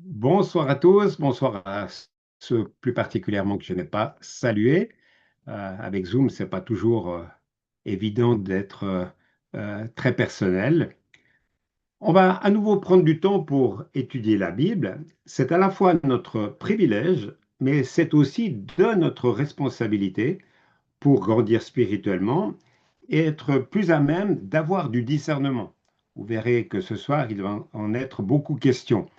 Bonsoir à tous, bonsoir à ceux plus particulièrement que je n'ai pas salués. Avec Zoom, c'est pas toujours évident d'être très personnel. On va à nouveau prendre du temps pour étudier la Bible. C'est à la fois notre privilège, mais c'est aussi de notre responsabilité pour grandir spirituellement et être plus à même d'avoir du discernement. Vous verrez que ce soir, il va en être beaucoup question.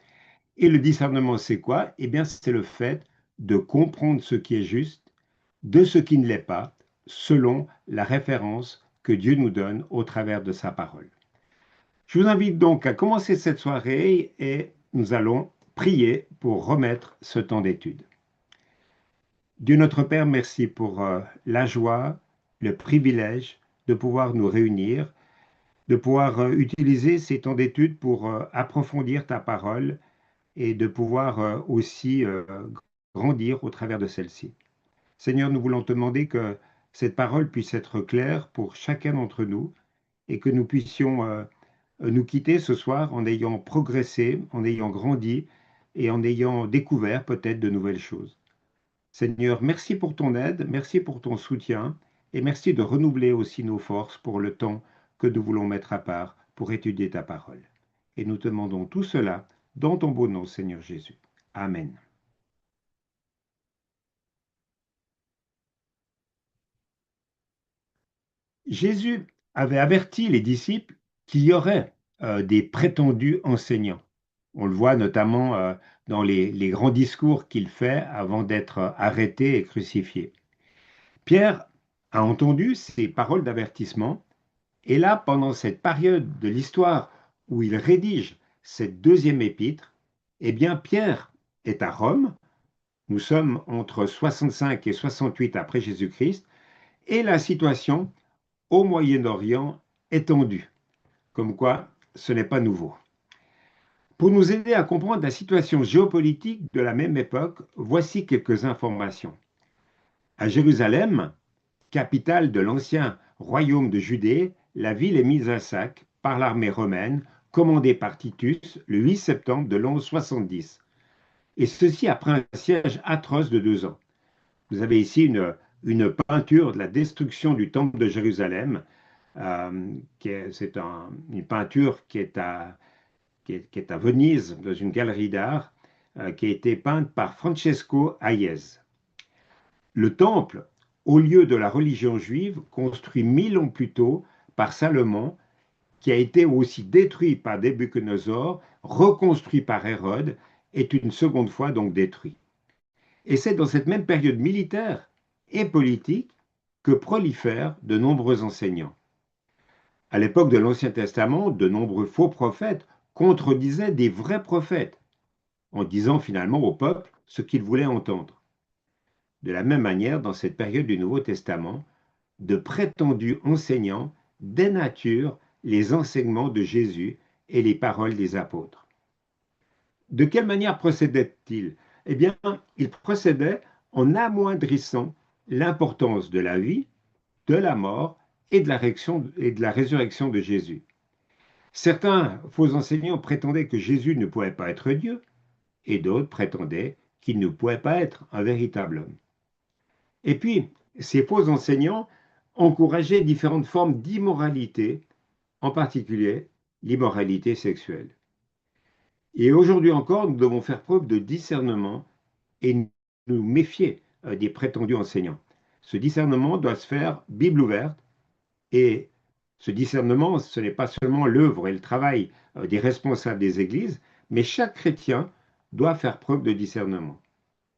Et le discernement, c'est quoi? Eh bien, c'est le fait de comprendre ce qui est juste de ce qui ne l'est pas, selon la référence que Dieu nous donne au travers de sa parole. Je vous invite donc à commencer cette soirée et nous allons prier pour remettre ce temps d'étude. Dieu notre Père, merci pour la joie, le privilège de pouvoir nous réunir, de pouvoir utiliser ces temps d'étude pour approfondir ta parole et de pouvoir aussi grandir au travers de celle-ci. Seigneur, nous voulons te demander que cette parole puisse être claire pour chacun d'entre nous et que nous puissions nous quitter ce soir en ayant progressé, en ayant grandi et en ayant découvert peut-être de nouvelles choses. Seigneur, merci pour ton aide, merci pour ton soutien et merci de renouveler aussi nos forces pour le temps que nous voulons mettre à part pour étudier ta parole. Et nous te demandons tout cela dans ton beau nom, Seigneur Jésus. Amen. Jésus avait averti les disciples qu'il y aurait des prétendus enseignants. On le voit notamment dans les grands discours qu'il fait avant d'être arrêté et crucifié. Pierre a entendu ces paroles d'avertissement et là, pendant cette période de l'histoire où il rédige cette deuxième épître, eh bien Pierre est à Rome. Nous sommes entre 65 et 68 après Jésus-Christ et la situation au Moyen-Orient est tendue, comme quoi ce n'est pas nouveau. Pour nous aider à comprendre la situation géopolitique de la même époque, voici quelques informations. À Jérusalem, capitale de l'ancien royaume de Judée, la ville est mise à sac par l'armée romaine commandée par Titus le 8 septembre de l'an 70. Et ceci après un siège atroce de 2 ans. Vous avez ici une peinture de la destruction du temple de Jérusalem. C'est une peinture qui est à Venise, dans une galerie d'art, qui a été peinte par Francesco Hayez. Le temple, au lieu de la religion juive, construit 1000 ans plus tôt par Salomon, qui a été aussi détruit par Nabuchodonosor, reconstruit par Hérode, est une seconde fois donc détruit. Et c'est dans cette même période militaire et politique que prolifèrent de nombreux enseignants. À l'époque de l'Ancien Testament, de nombreux faux prophètes contredisaient des vrais prophètes, en disant finalement au peuple ce qu'il voulait entendre. De la même manière, dans cette période du Nouveau Testament, de prétendus enseignants dénaturent les enseignements de Jésus et les paroles des apôtres. De quelle manière procédait-il? Eh bien, il procédait en amoindrissant l'importance de la vie, de la mort et de la résurrection de Jésus. Certains faux enseignants prétendaient que Jésus ne pouvait pas être Dieu, et d'autres prétendaient qu'il ne pouvait pas être un véritable homme. Et puis, ces faux enseignants encourageaient différentes formes d'immoralité, en particulier l'immoralité sexuelle. Et aujourd'hui encore, nous devons faire preuve de discernement et nous méfier des prétendus enseignants. Ce discernement doit se faire Bible ouverte et ce discernement, ce n'est pas seulement l'œuvre et le travail des responsables des églises, mais chaque chrétien doit faire preuve de discernement.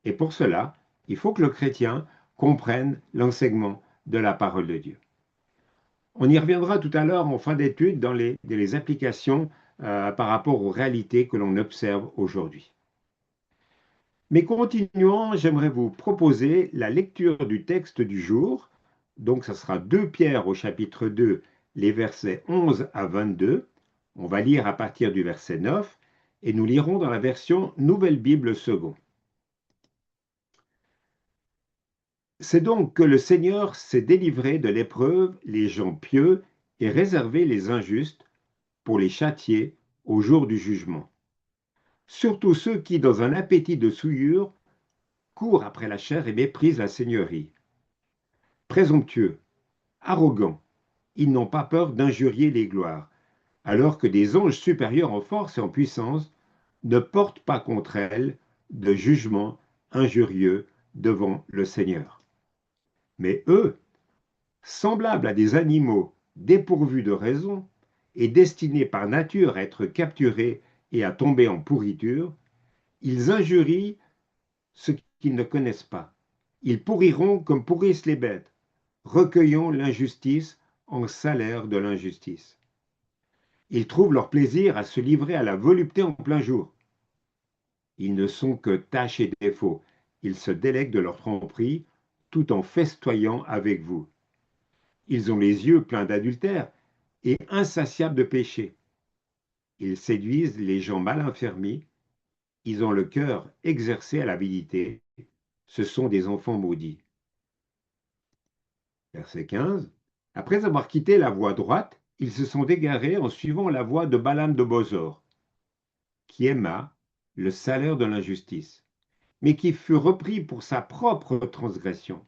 Et pour cela, il faut que le chrétien comprenne l'enseignement de la parole de Dieu. On y reviendra tout à l'heure en fin d'étude dans les applications par rapport aux réalités que l'on observe aujourd'hui. Mais continuons, j'aimerais vous proposer la lecture du texte du jour. Donc, ça sera 2 Pierre au chapitre 2, les versets 11 à 22. On va lire à partir du verset 9 et nous lirons dans la version Nouvelle Bible Second. C'est donc que le Seigneur s'est délivré de l'épreuve les gens pieux et réservé les injustes pour les châtier au jour du jugement, surtout ceux qui, dans un appétit de souillure, courent après la chair et méprisent la seigneurie. Présomptueux, arrogants, ils n'ont pas peur d'injurier les gloires, alors que des anges supérieurs en force et en puissance ne portent pas contre elles de jugement injurieux devant le Seigneur. Mais eux, semblables à des animaux dépourvus de raison et destinés par nature à être capturés et à tomber en pourriture, ils injurient ceux qu'ils ne connaissent pas. Ils pourriront comme pourrissent les bêtes, recueillant l'injustice en salaire de l'injustice. Ils trouvent leur plaisir à se livrer à la volupté en plein jour. Ils ne sont que tâches et défauts. Ils se délèguent de leur tromperie tout en festoyant avec vous. Ils ont les yeux pleins d'adultère et insatiables de péché. Ils séduisent les gens mal affermis. Ils ont le cœur exercé à l'avidité. Ce sont des enfants maudits. Verset 15. Après avoir quitté la voie droite, ils se sont égarés en suivant la voie de Balaam de Bosor, qui aima le salaire de l'injustice, mais qui fut repris pour sa propre transgression.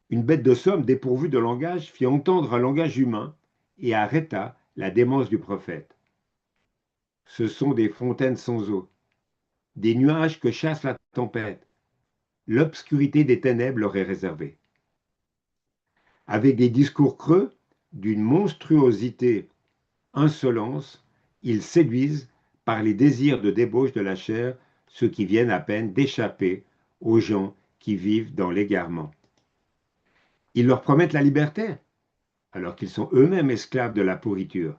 Une bête de somme dépourvue de langage fit entendre un langage humain et arrêta la démence du prophète. Ce sont des fontaines sans eau, des nuages que chasse la tempête. L'obscurité des ténèbres leur est réservée. Avec des discours creux, d'une monstruosité insolence, ils séduisent par les désirs de débauche de la chair ceux qui viennent à peine d'échapper aux gens qui vivent dans l'égarement. Ils leur promettent la liberté, alors qu'ils sont eux-mêmes esclaves de la pourriture,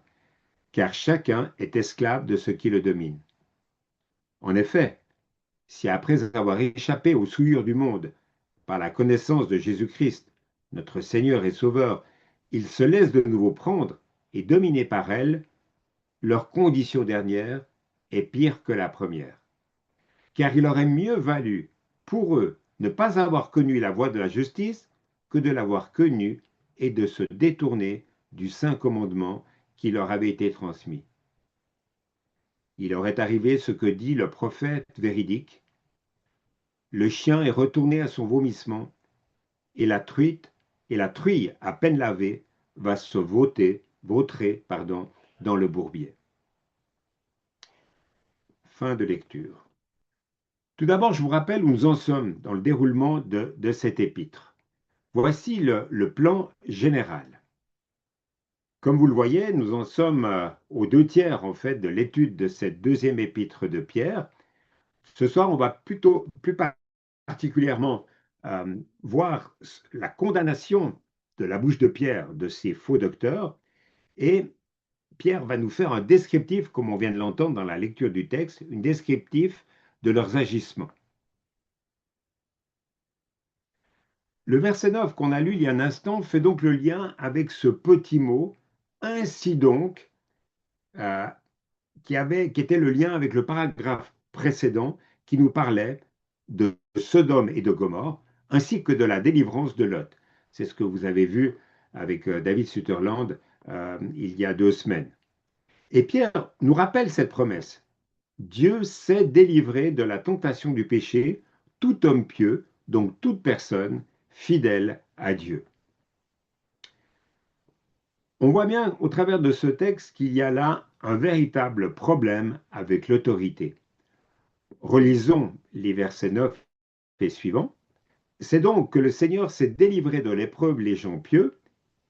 car chacun est esclave de ce qui le domine. En effet, si après avoir échappé aux souillures du monde par la connaissance de Jésus-Christ, notre Seigneur et Sauveur, ils se laissent de nouveau prendre et dominer par elles, leur condition dernière est pire que la première. Car il aurait mieux valu pour eux ne pas avoir connu la voie de la justice que de l'avoir connue et de se détourner du saint commandement qui leur avait été transmis. Il aurait arrivé ce que dit le prophète véridique. Le chien est retourné à son vomissement, et la truite et la truie à peine lavée va se vautrer dans le bourbier. Fin de lecture. Tout d'abord, je vous rappelle où nous en sommes dans le déroulement de cet épître. Voici le plan général. Comme vous le voyez, nous en sommes aux 2 tiers en fait de l'étude de cette deuxième épître de Pierre. Ce soir, on va plutôt plus particulièrement voir la condamnation de la bouche de Pierre de ces faux docteurs, et Pierre va nous faire un descriptif, comme on vient de l'entendre dans la lecture du texte, un descriptif de leurs agissements. Le verset 9 qu'on a lu il y a un instant fait donc le lien avec ce petit mot, ainsi donc, euh, qui était le lien avec le paragraphe précédent qui nous parlait de Sodome et de Gomorrhe, ainsi que de la délivrance de Lot. C'est ce que vous avez vu avec David Sutherland il y a 2 semaines. Et Pierre nous rappelle cette promesse. Dieu sait délivrer de la tentation du péché tout homme pieux, donc toute personne fidèle à Dieu. On voit bien au travers de ce texte qu'il y a là un véritable problème avec l'autorité. Relisons les versets 9 et suivants. C'est donc que le Seigneur s'est délivré de l'épreuve les gens pieux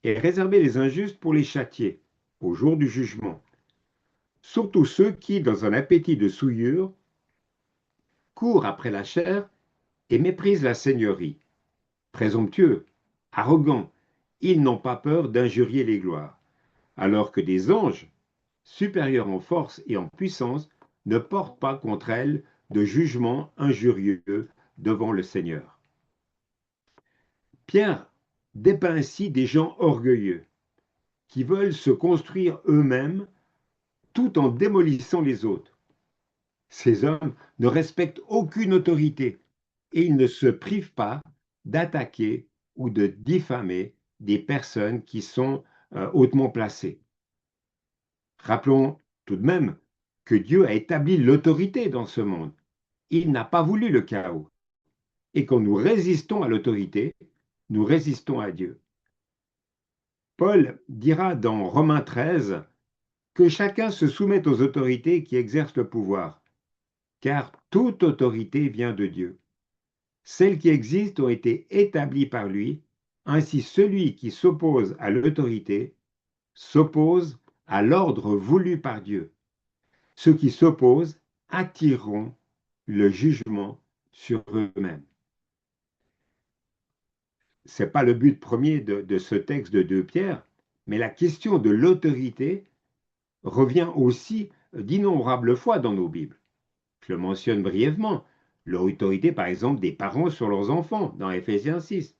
et réservé les injustes pour les châtier au jour du jugement. Surtout ceux qui, dans un appétit de souillure, courent après la chair et méprisent la seigneurie. Présomptueux, arrogants, ils n'ont pas peur d'injurier les gloires, alors que des anges, supérieurs en force et en puissance, ne portent pas contre elles de jugement injurieux devant le Seigneur. Pierre dépeint ainsi des gens orgueilleux, qui veulent se construire eux-mêmes tout en démolissant les autres. Ces hommes ne respectent aucune autorité et ils ne se privent pas d'attaquer ou de diffamer des personnes qui sont hautement placées. Rappelons tout de même que Dieu a établi l'autorité dans ce monde. Il n'a pas voulu le chaos. Et quand nous résistons à l'autorité, nous résistons à Dieu. Paul dira dans Romains 13 que chacun se soumette aux autorités qui exercent le pouvoir, car toute autorité vient de Dieu. Celles qui existent ont été établies par lui, ainsi celui qui s'oppose à l'autorité s'oppose à l'ordre voulu par Dieu. Ceux qui s'opposent attireront le jugement sur eux-mêmes. Ce n'est pas le but premier de ce texte de 2 Pierre, mais la question de l'autorité revient aussi d'innombrables fois dans nos Bibles. Je le mentionne brièvement. L'autorité, par exemple, des parents sur leurs enfants, dans Éphésiens 6,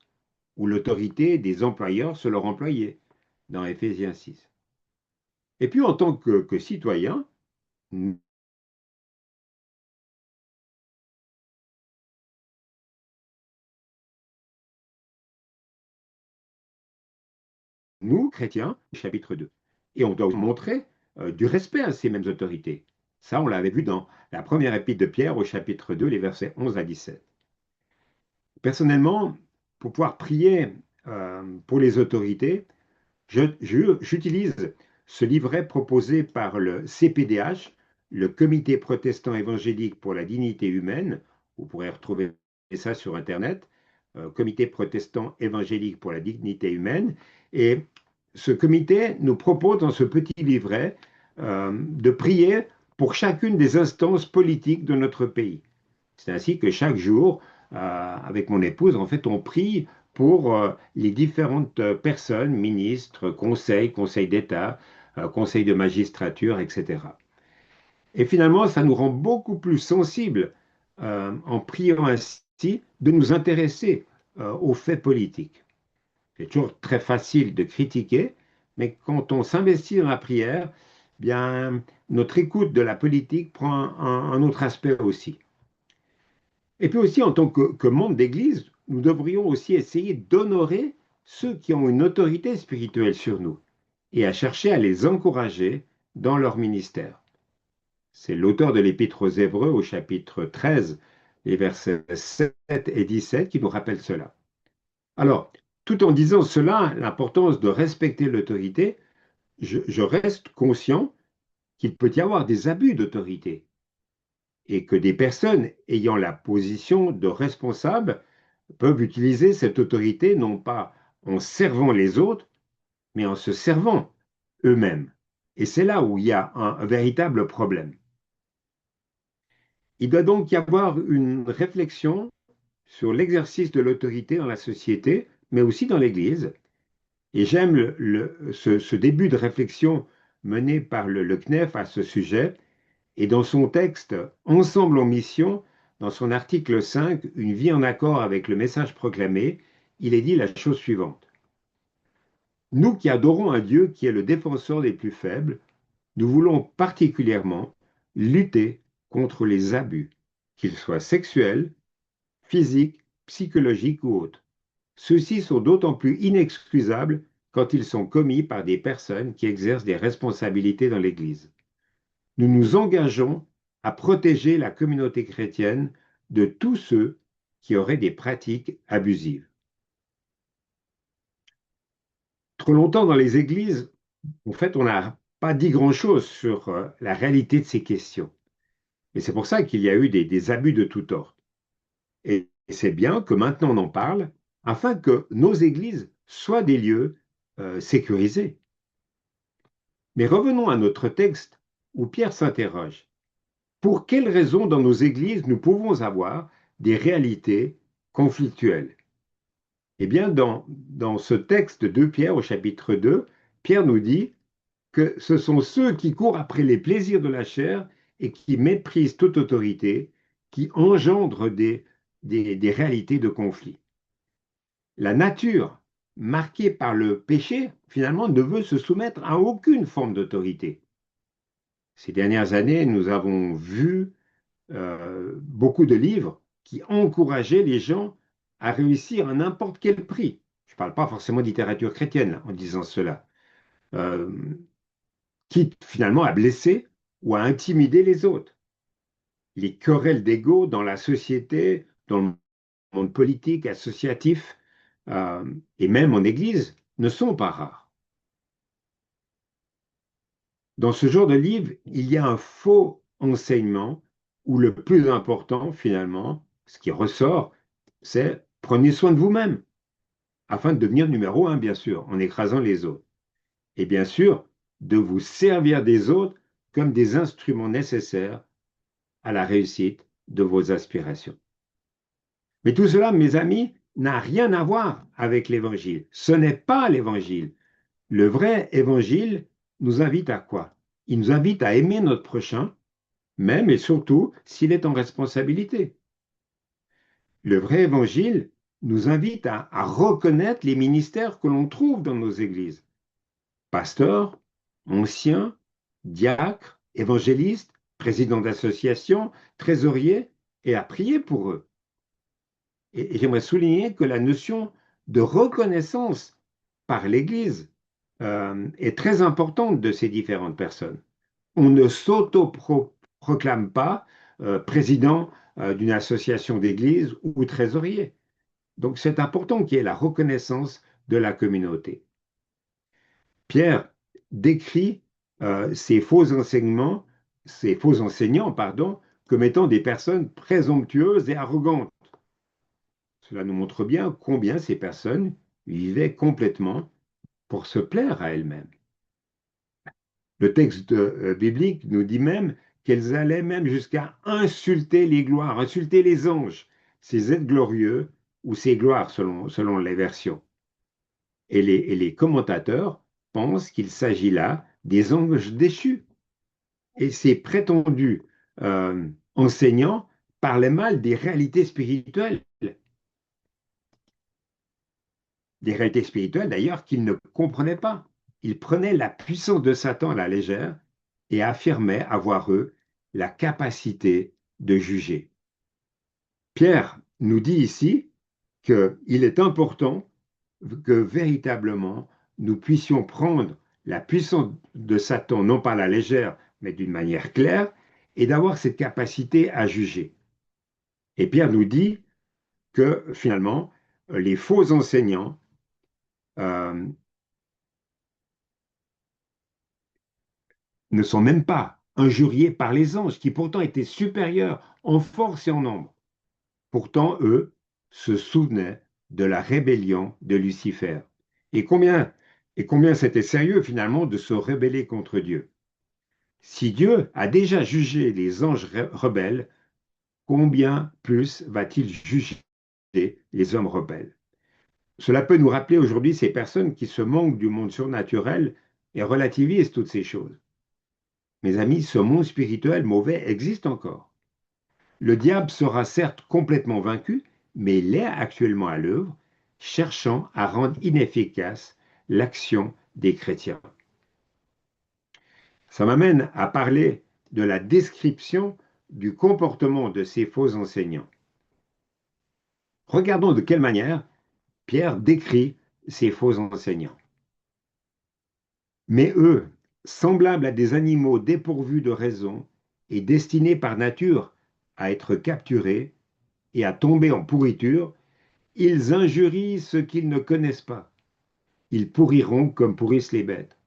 ou l'autorité des employeurs sur leurs employés, dans Éphésiens 6. Et puis, en tant que citoyens, nous, chrétiens, chapitre 2. Et on doit montrer du respect à ces mêmes autorités. Ça, on l'avait vu dans la première épître de Pierre au chapitre 2, les versets 11 à 17. Personnellement, pour pouvoir prier pour les autorités, j'utilise ce livret proposé par le CPDH, le Comité protestant évangélique pour la dignité humaine. Vous pourrez retrouver ça sur Internet, Comité protestant évangélique pour la dignité humaine. Et ce comité nous propose dans ce petit livret de prier pour chacune des instances politiques de notre pays. C'est ainsi que chaque jour, avec mon épouse, en fait, on prie pour les différentes personnes, ministres, conseils d'État, conseils de magistrature, etc. Et finalement, ça nous rend beaucoup plus sensibles, en priant ainsi, de nous intéresser aux faits politiques. C'est toujours très facile de critiquer, mais quand on s'investit dans la prière, bien, notre écoute de la politique prend un autre aspect aussi. Et puis aussi, en tant que membre d'Église, nous devrions aussi essayer d'honorer ceux qui ont une autorité spirituelle sur nous et à chercher à les encourager dans leur ministère. C'est l'auteur de l'Épître aux Hébreux au chapitre 13, les versets 7 et 17 qui nous rappelle cela. Alors, tout en disant cela, l'importance de respecter l'autorité, je reste conscient qu'il peut y avoir des abus d'autorité et que des personnes ayant la position de responsable peuvent utiliser cette autorité non pas en servant les autres, mais en se servant eux-mêmes. Et c'est là où il y a un véritable problème. Il doit donc y avoir une réflexion sur l'exercice de l'autorité dans la société, mais aussi dans l'Église. Et j'aime ce début de réflexion mené par le CNEF à ce sujet. Et dans son texte Ensemble en mission, dans son article 5, Une vie en accord avec le message proclamé, il est dit la chose suivante. Nous qui adorons un Dieu qui est le défenseur des plus faibles, nous voulons particulièrement lutter contre les abus, qu'ils soient sexuels, physiques, psychologiques ou autres. Ceux-ci sont d'autant plus inexcusables quand ils sont commis par des personnes qui exercent des responsabilités dans l'Église. Nous nous engageons à protéger la communauté chrétienne de tous ceux qui auraient des pratiques abusives. Trop longtemps dans les églises, en fait, on n'a pas dit grand-chose sur la réalité de ces questions. Et c'est pour ça qu'il y a eu des abus de tout ordre. Et c'est bien que maintenant on en parle afin que nos églises soient des lieux sécurisés. Mais revenons à notre texte où Pierre s'interroge. Pour quelles raisons dans nos églises nous pouvons avoir des réalités conflictuelles? Eh bien, dans ce texte de Pierre au chapitre 2, Pierre nous dit que ce sont ceux qui courent après les plaisirs de la chair et qui méprisent toute autorité, qui engendrent des réalités de conflit. La nature, marquée par le péché, finalement, ne veut se soumettre à aucune forme d'autorité. Ces dernières années, nous avons vu beaucoup de livres qui encourageaient les gens à réussir à n'importe quel prix. Je ne parle pas forcément de littérature chrétienne en disant cela. Quitte finalement à blesser ou à intimider les autres. Les querelles d'ego dans la société, dans le monde politique, associatif euh, et même en Église ne sont pas rares. Dans ce genre de livre, il y a un faux enseignement où le plus important, finalement, ce qui ressort, c'est prenez soin de vous-même, afin de devenir numéro un, bien sûr, en écrasant les autres. Et bien sûr, de vous servir des autres comme des instruments nécessaires à la réussite de vos aspirations. Mais tout cela, mes amis, n'a rien à voir avec l'Évangile. Ce n'est pas l'Évangile. Le vrai Évangile nous invite à quoi? Il nous invite à aimer notre prochain, même et surtout s'il est en responsabilité. Le vrai Évangile nous invite à reconnaître les ministères que l'on trouve dans nos églises. Pasteurs, anciens, diacres, évangélistes, présidents d'associations, trésoriers, et à prier pour eux. Et j'aimerais souligner que la notion de reconnaissance par l'Église est très importante de ces différentes personnes. On ne s'auto-proclame pas président d'une association d'église ou trésorier. Donc c'est important qu'il y ait la reconnaissance de la communauté. Pierre décrit ces faux enseignants, pardon, comme étant des personnes présomptueuses et arrogantes. Cela nous montre bien combien ces personnes vivaient complètement pour se plaire à elles-mêmes. Le texte biblique nous dit même qu'elles allaient même jusqu'à insulter les gloires, insulter les anges, ces êtres glorieux ou ces gloires selon les versions. Et les commentateurs pensent qu'il s'agit là des anges déchus. Et ces prétendus enseignants parlaient mal des réalités spirituelles d'ailleurs qu'ils ne comprenaient pas. Ils prenaient la puissance de Satan à la légère et affirmaient avoir, eux, la capacité de juger. Pierre nous dit ici qu'il est important que véritablement nous puissions prendre la puissance de Satan, non pas à la légère, mais d'une manière claire, et d'avoir cette capacité à juger. Et Pierre nous dit que finalement, les faux enseignants euh, ne sont même pas injuriés par les anges, qui pourtant étaient supérieurs en force et en nombre. Pourtant, eux se souvenaient de la rébellion de Lucifer. Et combien c'était sérieux finalement de se rebeller contre Dieu. Si Dieu a déjà jugé les anges rebelles, combien plus va-t-il juger les hommes rebelles? Cela peut nous rappeler aujourd'hui ces personnes qui se moquent du monde surnaturel et relativisent toutes ces choses. Mes amis, ce monde spirituel mauvais existe encore. Le diable sera certes complètement vaincu, mais il est actuellement à l'œuvre, cherchant à rendre inefficace l'action des chrétiens. Ça m'amène à parler de la description du comportement de ces faux enseignants. Regardons de quelle manière Pierre décrit ces faux enseignants. Mais eux, semblables à des animaux dépourvus de raison et destinés par nature à être capturés et à tomber en pourriture, ils injurient ceux qu'ils ne connaissent pas. Ils pourriront comme pourrissent les bêtes,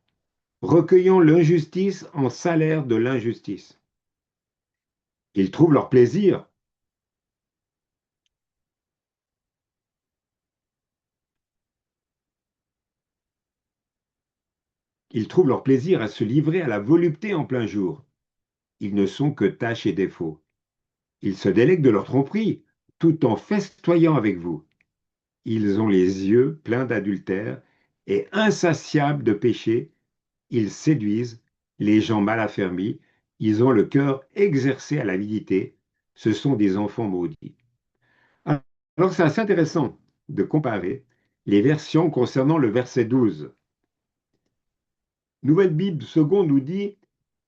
recueillant l'injustice en salaire de l'injustice. Ils trouvent leur plaisir Ils trouvent leur plaisir à se livrer à la volupté en plein jour. Ils ne sont que tâches et défauts. Ils se délèguent de leur tromperie, tout en festoyant avec vous. Ils ont les yeux pleins d'adultère et insatiables de péché. Ils séduisent les gens mal affermis. Ils ont le cœur exercé à l'avidité. Ce sont des enfants maudits. Alors c'est assez intéressant de comparer les versions concernant le verset 12. Nouvelle Bible seconde nous dit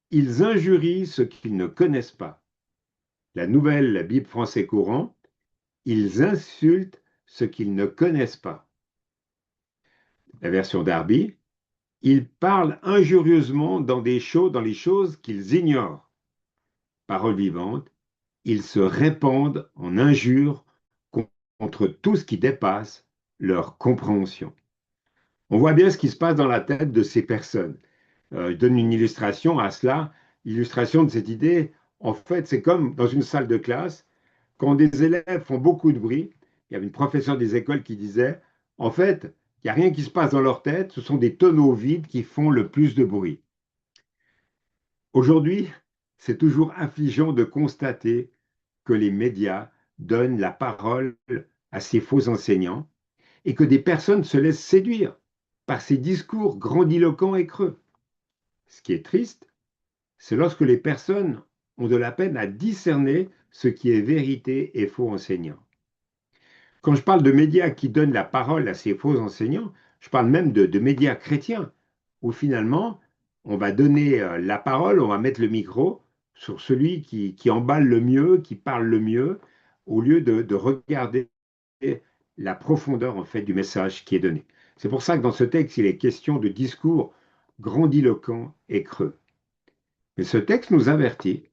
ils injurient ce qu'ils ne connaissent pas. La nouvelle Bible français courant, ils insultent ce qu'ils ne connaissent pas. La version Darby, Ils parlent injurieusement dans les choses qu'ils ignorent. Parole vivante, ils se répandent en injures contre tout ce qui dépasse leur compréhension. On voit bien ce qui se passe dans la tête de ces personnes. Je donne une illustration à cela. L'illustration de cette idée, en fait, c'est comme dans une salle de classe, quand des élèves font beaucoup de bruit. Il y avait une professeure des écoles qui disait, en fait, il n'y a rien qui se passe dans leur tête, ce sont des tonneaux vides qui font le plus de bruit. Aujourd'hui, c'est toujours affligeant de constater que les médias donnent la parole à ces faux enseignants et que des personnes se laissent séduire par ces discours grandiloquents et creux. Ce qui est triste, c'est lorsque les personnes ont de la peine à discerner ce qui est vérité et faux enseignants. Quand je parle de médias qui donnent la parole à ces faux enseignants, je parle même de médias chrétiens, où finalement, on va donner la parole, on va mettre le micro sur celui qui emballe le mieux, qui parle le mieux, au lieu de regarder la profondeur en fait du message qui est donné. C'est pour ça que dans ce texte, il est question de discours grandiloquents et creux. Mais ce texte nous avertit,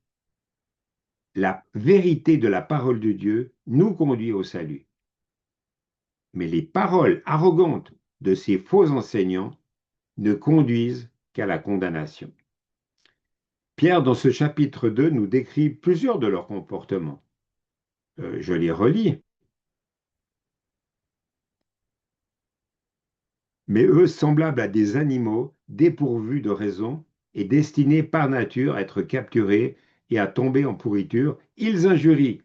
la vérité de la parole de Dieu nous conduit au salut. Mais les paroles arrogantes de ces faux enseignants ne conduisent qu'à la condamnation. Pierre, dans ce chapitre 2, nous décrit plusieurs de leurs comportements. Je les relis. Mais eux, semblables à des animaux, dépourvus de raison et destinés par nature à être capturés et à tomber en pourriture, ils injurient.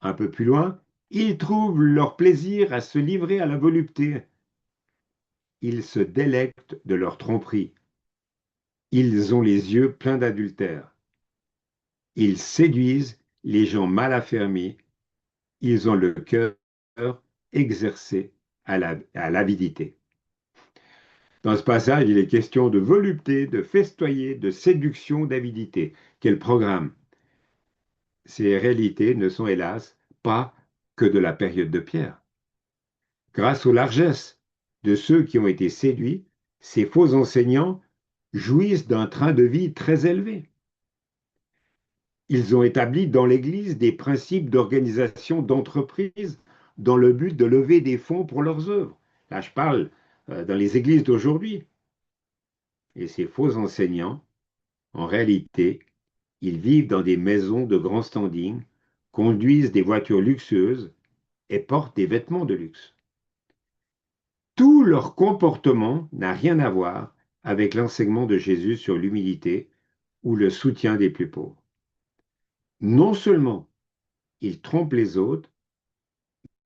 Un peu plus loin, ils trouvent leur plaisir à se livrer à la volupté. Ils se délectent de leur tromperie. Ils ont les yeux pleins d'adultère. Ils séduisent les gens mal affermis. Ils ont le cœur exercé à l'avidité. Dans ce passage, il est question de volupté, de festoyer, de séduction, d'avidité. Quel programme! Ces réalités ne sont hélas pas que de la période de Pierre. Grâce aux largesses de ceux qui ont été séduits, ces faux enseignants jouissent d'un train de vie très élevé. Ils ont établi dans l'Église des principes d'organisation d'entreprise dans le but de lever des fonds pour leurs œuvres. Là, je parle dans les églises d'aujourd'hui. Et ces faux enseignants, en réalité, ils vivent dans des maisons de grand standing, conduisent des voitures luxueuses et portent des vêtements de luxe. Tout leur comportement n'a rien à voir avec l'enseignement de Jésus sur l'humilité ou le soutien des plus pauvres. Non seulement ils trompent les autres,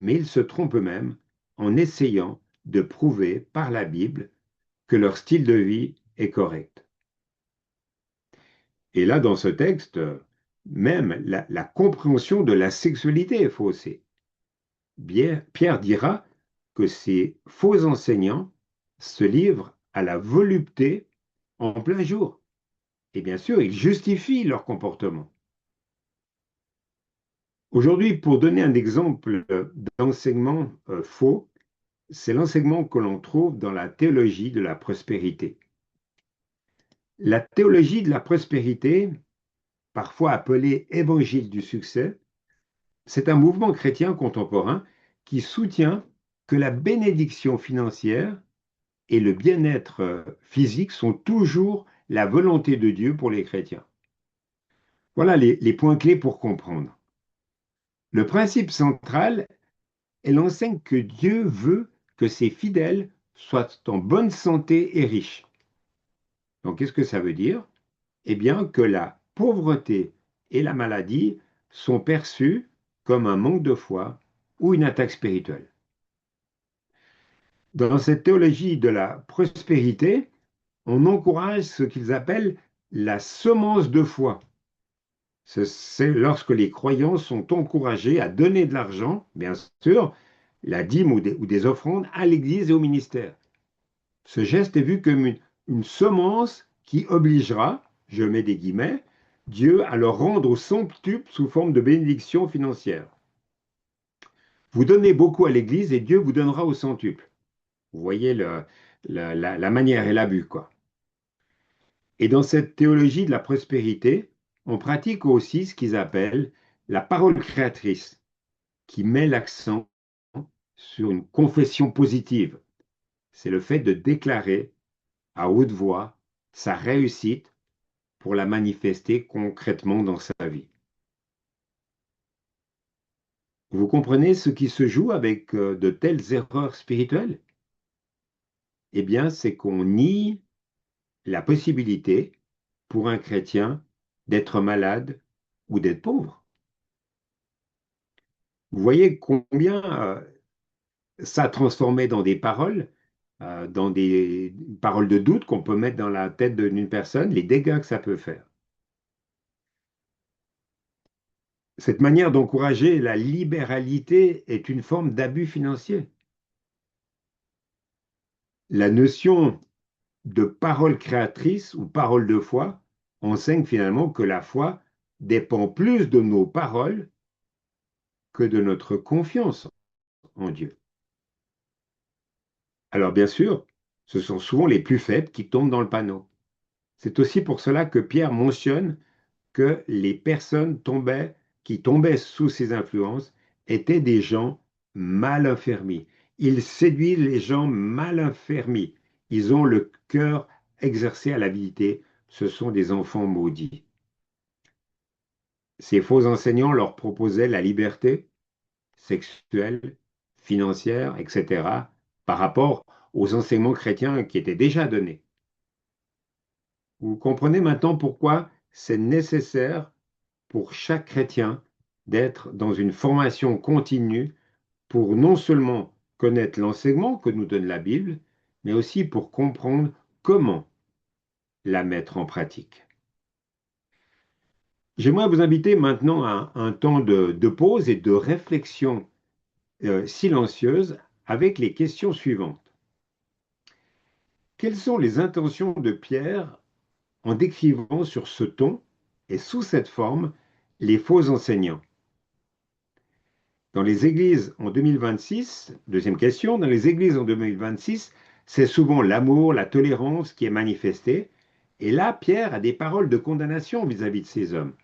mais ils se trompent eux-mêmes en essayant de prouver par la Bible que leur style de vie est correct. Et là, dans ce texte, même la compréhension de la sexualité est faussée. Pierre dira que ces faux enseignants se livrent à la volupté en plein jour. Et bien sûr, ils justifient leur comportement. Aujourd'hui, pour donner un exemple d'enseignement faux, c'est l'enseignement que l'on trouve dans la théologie de la prospérité. La théologie de la prospérité, parfois appelée évangile du succès, c'est un mouvement chrétien contemporain qui soutient que la bénédiction financière et le bien-être physique sont toujours la volonté de Dieu pour les chrétiens. Voilà les points clés pour comprendre. Le principe central est l'enseigne que Dieu veut que ses fidèles soient en bonne santé et riches. Donc, qu'est-ce que ça veut dire? Eh bien, que la pauvreté et la maladie sont perçues comme un manque de foi ou une attaque spirituelle. Dans cette théologie de la prospérité, on encourage ce qu'ils appellent la semence de foi. C'est lorsque les croyants sont encouragés à donner de l'argent, bien sûr, la dîme ou des offrandes à l'Église et au ministère. Ce geste est vu comme une semence qui obligera, je mets des guillemets, Dieu à leur rendre au centuple sous forme de bénédiction financière. Vous donnez beaucoup à l'Église et Dieu vous donnera au centuple. Vous voyez la manière et l'abus, quoi. Et dans cette théologie de la prospérité, on pratique aussi ce qu'ils appellent la parole créatrice, qui met l'accent sur une confession positive. C'est le fait de déclarer à haute voix sa réussite pour la manifester concrètement dans sa vie. Vous comprenez ce qui se joue avec de telles erreurs spirituelles? Eh bien, c'est qu'on nie la possibilité pour un chrétien d'être malade ou d'être pauvre. Vous voyez combien ça a transformé dans des paroles de doute qu'on peut mettre dans la tête d'une personne, les dégâts que ça peut faire. Cette manière d'encourager la libéralité est une forme d'abus financier. La notion de parole créatrice ou parole de foi enseigne finalement que la foi dépend plus de nos paroles que de notre confiance en Dieu. Alors bien sûr, ce sont souvent les plus faibles qui tombent dans le panneau. C'est aussi pour cela que Pierre mentionne que les personnes qui tombaient sous ces influences étaient des gens mal affermis. Ils séduisent les gens mal affermis. Ils ont le cœur exercé à l'avidité. Ce sont des enfants maudits. Ces faux enseignants leur proposaient la liberté sexuelle, financière, etc., par rapport aux enseignements chrétiens qui étaient déjà donnés. Vous comprenez maintenant pourquoi c'est nécessaire pour chaque chrétien d'être dans une formation continue pour non seulement connaître l'enseignement que nous donne la Bible, mais aussi pour comprendre comment la mettre en pratique. J'aimerais vous inviter maintenant à un temps de pause et de réflexion silencieuse avec les questions suivantes. Quelles sont les intentions de Pierre en décrivant sur ce ton et sous cette forme les faux enseignants? Dans les églises en 2026, deuxième question, dans les églises en 2026, c'est souvent l'amour, la tolérance qui est manifestée. Et là, Pierre a des paroles de condamnation vis-à-vis de ces hommes.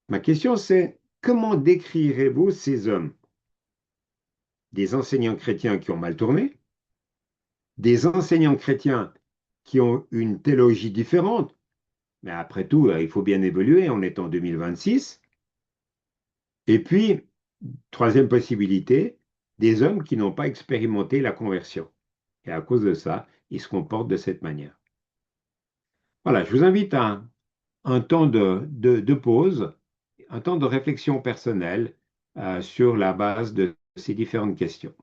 Ma question c'est, comment décrirez-vous ces hommes? Des enseignants chrétiens qui ont mal tourné, des enseignants chrétiens qui ont une théologie différente, mais après tout, il faut bien évoluer, on est en 2026, et puis, troisième possibilité, des hommes qui n'ont pas expérimenté la conversion. Et à cause de ça, ils se comportent de cette manière. Voilà, je vous invite à un temps de pause, un temps de réflexion personnelle sur la base de ces différentes questions.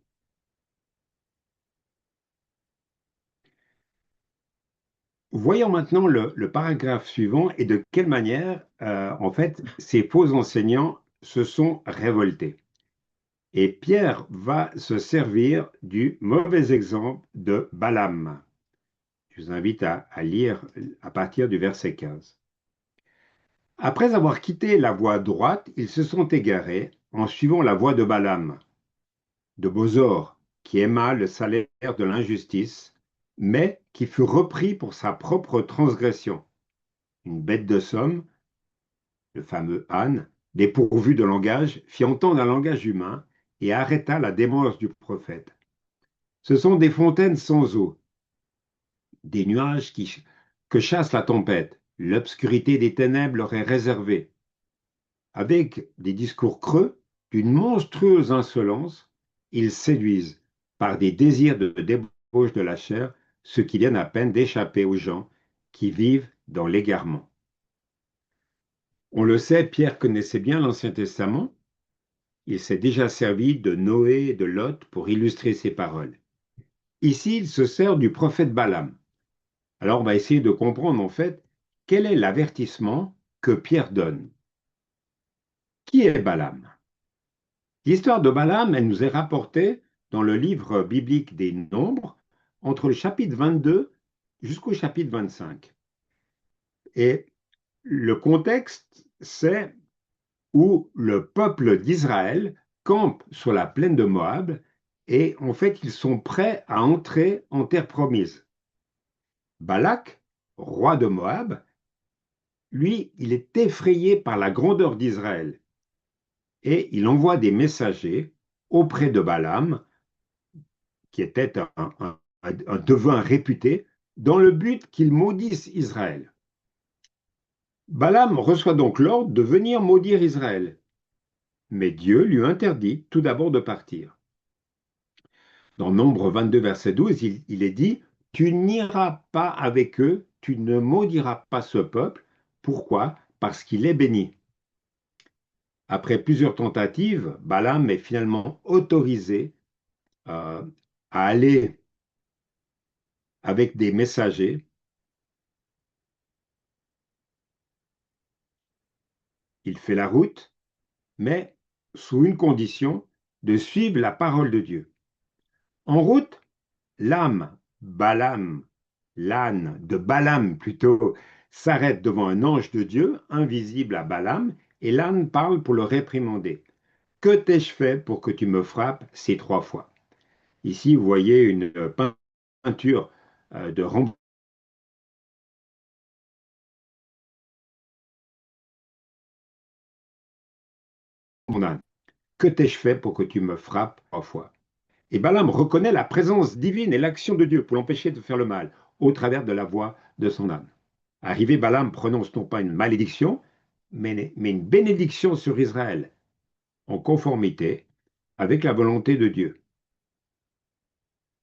Voyons maintenant le paragraphe suivant et de quelle manière, en fait, ces faux enseignants se sont révoltés. Et Pierre va se servir du mauvais exemple de Balaam. Je vous invite à lire à partir du verset 15. Après avoir quitté la voie droite, ils se sont égarés en suivant la voie de Balaam, de Bosor, qui aima le salaire de l'injustice, mais qui fut repris pour sa propre transgression. Une bête de somme, le fameux âne, dépourvu de langage, fit entendre un langage humain et arrêta la démence du prophète. Ce sont des fontaines sans eau, des nuages que chasse la tempête. L'obscurité des ténèbres leur est réservée. Avec des discours creux, d'une monstrueuse insolence, ils séduisent, par des désirs de débauche de la chair, ceux qui viennent à peine d'échapper aux gens qui vivent dans l'égarement. On le sait, Pierre connaissait bien l'Ancien Testament. Il s'est déjà servi de Noé et de Lot pour illustrer ses paroles. Ici, il se sert du prophète Balaam. Alors, on va essayer de comprendre en fait quel est l'avertissement que Pierre donne. Qui est Balaam? L'histoire de Balaam, elle nous est rapportée dans le livre biblique des Nombres, entre le chapitre 22 jusqu'au chapitre 25. Et le contexte, c'est où le peuple d'Israël campe sur la plaine de Moab et en fait, ils sont prêts à entrer en terre promise. Balak, roi de Moab, lui, il est effrayé par la grandeur d'Israël et il envoie des messagers auprès de Balaam, qui était un devin réputé, dans le but qu'il maudisse Israël. Balaam reçoit donc l'ordre de venir maudire Israël, mais Dieu lui interdit tout d'abord de partir. Dans Nombre 22, verset 12, il est dit, tu n'iras pas avec eux, tu ne maudiras pas ce peuple. Pourquoi? Parce qu'il est béni. Après plusieurs tentatives, Balaam est finalement autorisé à aller avec des messagers. Il fait la route, mais sous une condition, de suivre la parole de Dieu. En route, l'âne de Balaam plutôt, s'arrête devant un ange de Dieu, invisible à Balaam, et l'âne parle pour le réprimander. Que t'ai-je fait pour que tu me frappes ces 3 fois? Ici, vous voyez une peinture de Rembrandt. Que t'ai-je fait pour que tu me frappes 3 fois? Et Balaam reconnaît la présence divine et l'action de Dieu pour l'empêcher de faire le mal, au travers de la voix de son âme. Arrivé, Balaam prononce non pas une malédiction, mais une bénédiction sur Israël, en conformité avec la volonté de Dieu.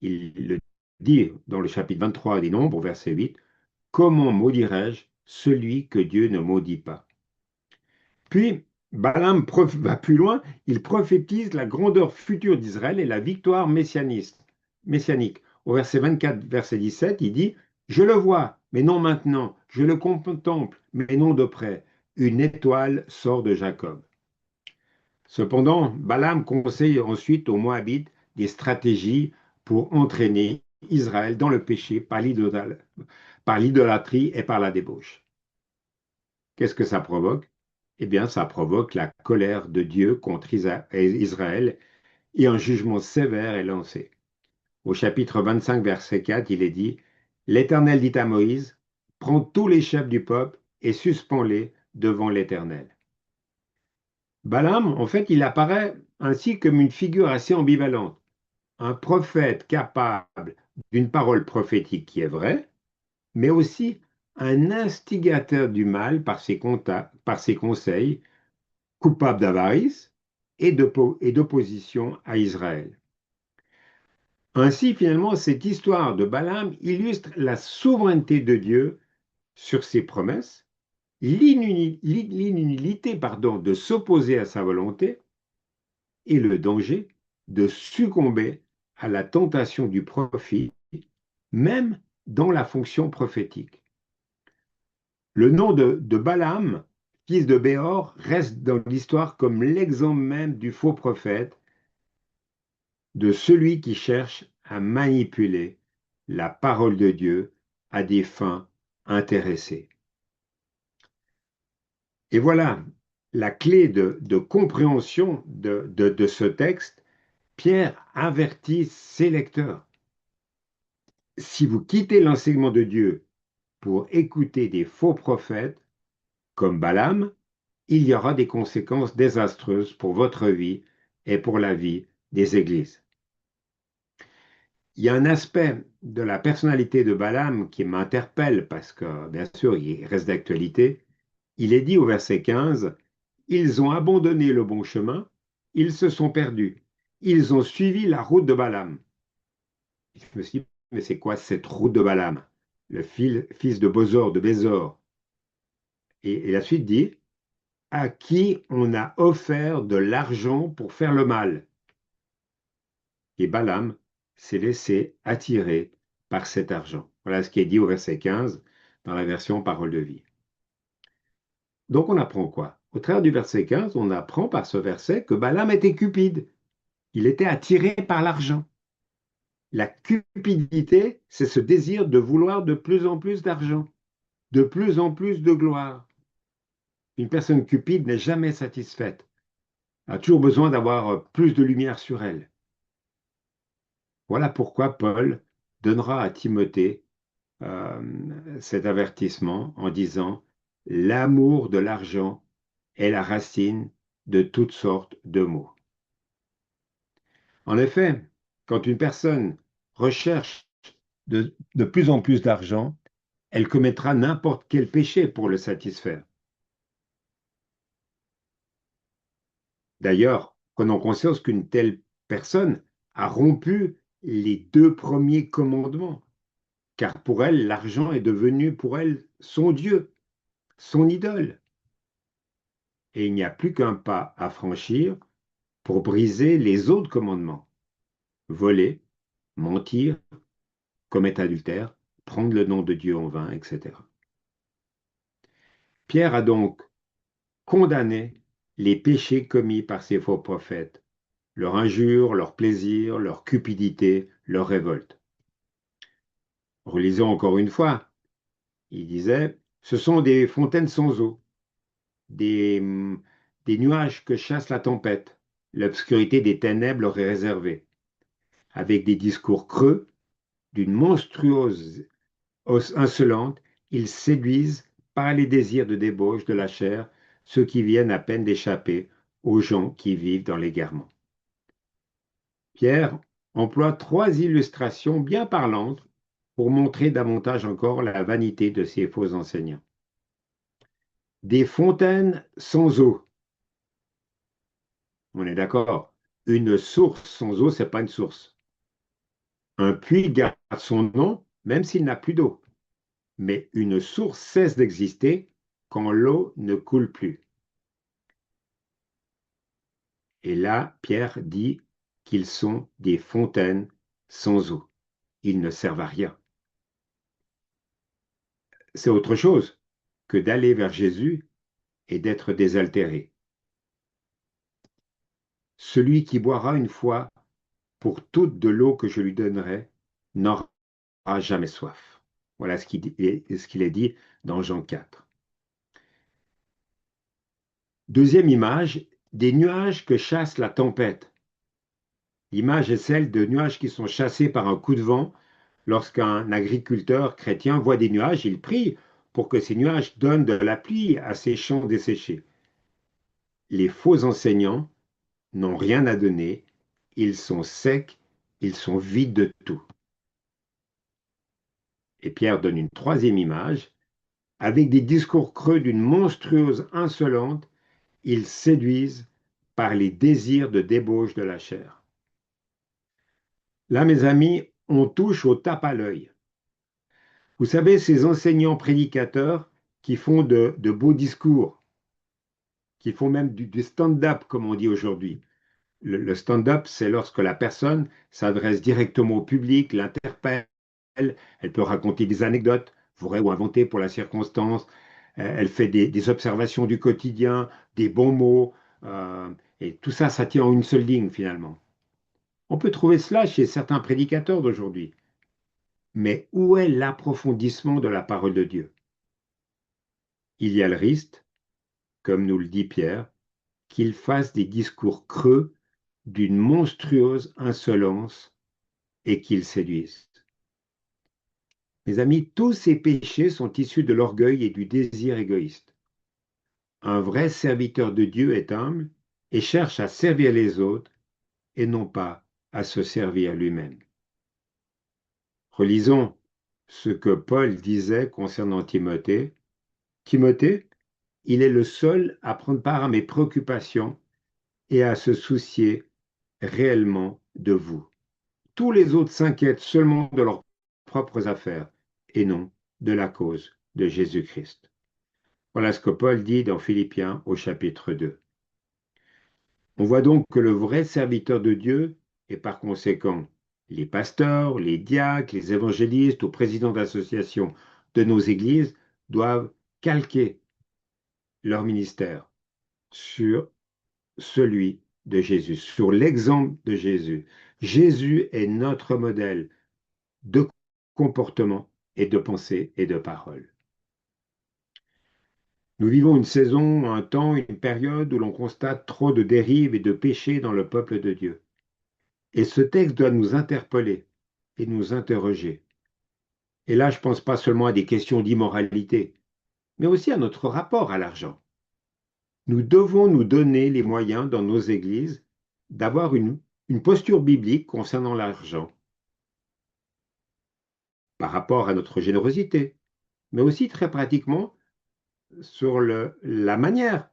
Il le dit dans le chapitre 23 des Nombres, verset 8, comment maudirais-je celui que Dieu ne maudit pas? Puis, Balaam va plus loin, il prophétise la grandeur future d'Israël et la victoire messianique. Au verset 24, verset 17, il dit, je le vois, mais non maintenant, je le contemple, mais non de près. Une étoile sort de Jacob. Cependant, Balaam conseille ensuite aux Moabites des stratégies pour entraîner Israël dans le péché par l'idolâtrie et par la débauche. Qu'est-ce que ça provoque? Eh bien, ça provoque la colère de Dieu contre Israël et un jugement sévère est lancé. Au chapitre 25, verset 4, il est dit, l'Éternel dit à Moïse, prends tous les chefs du peuple et suspends-les devant l'Éternel. Balaam, en fait, il apparaît ainsi comme une figure assez ambivalente. Un prophète capable d'une parole prophétique qui est vraie, mais aussi un instigateur du mal par ses conseils, coupable d'avarice et d'opposition à Israël. Ainsi, finalement, cette histoire de Balaam illustre la souveraineté de Dieu sur ses promesses, l'inutilité de s'opposer à sa volonté et le danger de succomber à la tentation du profit, même dans la fonction prophétique. Le nom de Balaam, fils de Béor, reste dans l'histoire comme l'exemple même du faux prophète, de celui qui cherche à manipuler la parole de Dieu à des fins intéressées. Et voilà la clé de compréhension de ce texte. Pierre avertit ses lecteurs. Si vous quittez l'enseignement de Dieu pour écouter des faux prophètes, comme Balaam, il y aura des conséquences désastreuses pour votre vie et pour la vie des églises. Il y a un aspect de la personnalité de Balaam qui m'interpelle parce que, bien sûr, il reste d'actualité. Il est dit au verset 15, ils ont abandonné le bon chemin, ils se sont perdus, ils ont suivi la route de Balaam. Je me suis dit, mais c'est quoi cette route de Balaam? Le fils de Bézor. Et la suite dit, à qui on a offert de l'argent pour faire le mal. Et Balaam s'est laissé attirer par cet argent. Voilà ce qui est dit au verset 15 dans la version Parole de vie. Donc on apprend quoi? Au travers du verset 15, on apprend par ce verset que Balaam était cupide. Il était attiré par l'argent. La cupidité, c'est ce désir de vouloir de plus en plus d'argent, de plus en plus de gloire. Une personne cupide n'est jamais satisfaite, a toujours besoin d'avoir plus de lumière sur elle. Voilà pourquoi Paul donnera à Timothée cet avertissement en disant, l'amour de l'argent est la racine de toutes sortes de maux. En effet, quand une personne recherche de plus en plus d'argent, elle commettra n'importe quel péché pour le satisfaire. D'ailleurs, prenons conscience qu'une telle personne a rompu les deux premiers commandements, car pour elle, l'argent est devenu pour elle son Dieu, son idole. Et il n'y a plus qu'un pas à franchir pour briser les autres commandements. Voler, mentir, commettre adultère, prendre le nom de Dieu en vain, etc. Pierre a donc condamné les péchés commis par ces faux prophètes, leur injure, leur plaisir, leur cupidité, leur révolte. Relisons encore une fois, il disait, ce sont des fontaines sans eau, des, des nuages que chasse la tempête, l'obscurité des ténèbres leur est réservée, avec des discours creux, d'une monstrueuse insolente, ils séduisent par les désirs de débauche de la chair ceux qui viennent à peine d'échapper aux gens qui vivent dans l'égarement. Pierre emploie trois illustrations bien parlantes pour montrer davantage encore la vanité de ces faux enseignants. Des fontaines sans eau, on est d'accord. Une source sans eau, c'est pas une source. Un puits garde son nom, même s'il n'a plus d'eau. Mais une source cesse d'exister quand l'eau ne coule plus. Et là, Pierre dit qu'ils sont des fontaines sans eau. Ils ne servent à rien. C'est autre chose que d'aller vers Jésus et d'être désaltéré. Celui qui boira une fois pour toute de l'eau que je lui donnerai n'aura jamais soif. Voilà ce qu'il est dit dans Jean 4. Deuxième image, des nuages que chasse la tempête. L'image est celle de nuages qui sont chassés par un coup de vent. Lorsqu'un agriculteur chrétien voit des nuages, il prie pour que ces nuages donnent de la pluie à ses champs desséchés. Les faux enseignants n'ont rien à donner, ils sont secs, ils sont vides de tout. Et Pierre donne une troisième image, avec des discours creux d'une monstrueuse insolente, ils séduisent par les désirs de débauche de la chair. Là, mes amis, on touche au tape à l'œil. Vous savez, ces enseignants prédicateurs qui font de beaux discours, qui font même du stand-up, comme on dit aujourd'hui. Le stand-up, c'est lorsque la personne s'adresse directement au public, l'interpelle, elle peut raconter des anecdotes, vraies ou inventées pour la circonstance, elle fait des observations du quotidien, des bons mots, et tout ça, ça tient en une seule ligne finalement. On peut trouver cela chez certains prédicateurs d'aujourd'hui. Mais où est l'approfondissement de la parole de Dieu? Il y a le risque, comme nous le dit Pierre, qu'ils fassent des discours creux d'une monstrueuse insolence et qu'ils séduisent. Mes amis, tous ces péchés sont issus de l'orgueil et du désir égoïste. Un vrai serviteur de Dieu est humble et cherche à servir les autres et non pas à se servir lui-même. Relisons ce que Paul disait concernant Timothée. Timothée, il est le seul à prendre part à mes préoccupations et à se soucier réellement de vous. Tous les autres s'inquiètent seulement de leurs propres affaires et non de la cause de Jésus-Christ. Voilà ce que Paul dit dans Philippiens au chapitre 2. On voit donc que le vrai serviteur de Dieu, et par conséquent les pasteurs, les diacres, les évangélistes ou présidents d'associations de nos églises, doivent calquer leur ministère sur celui de Jésus, sur l'exemple de Jésus. Jésus est notre modèle de comportement et de pensée et de parole. Nous vivons une saison, un temps, une période où l'on constate trop de dérives et de péchés dans le peuple de Dieu. Et ce texte doit nous interpeller et nous interroger. Et là, je ne pense pas seulement à des questions d'immoralité, mais aussi à notre rapport à l'argent. Nous devons nous donner les moyens dans nos églises d'avoir une posture biblique concernant l'argent par rapport à notre générosité, mais aussi très pratiquement sur la manière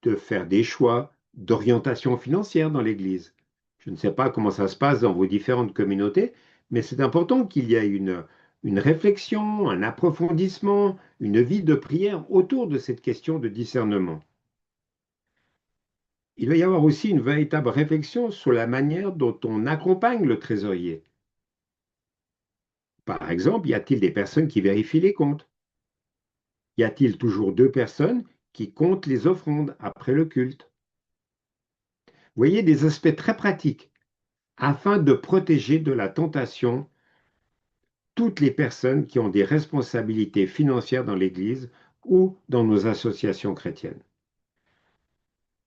de faire des choix d'orientation financière dans l'Église. Je ne sais pas comment ça se passe dans vos différentes communautés, mais c'est important qu'il y ait une réflexion, un approfondissement, une vie de prière autour de cette question de discernement. Il va y avoir aussi une véritable réflexion sur la manière dont on accompagne le trésorier. Par exemple, y a-t-il des personnes qui vérifient les comptes? Y a-t-il toujours deux personnes qui comptent les offrandes après le culte? Vous voyez des aspects très pratiques afin de protéger de la tentation toutes les personnes qui ont des responsabilités financières dans l'Église ou dans nos associations chrétiennes.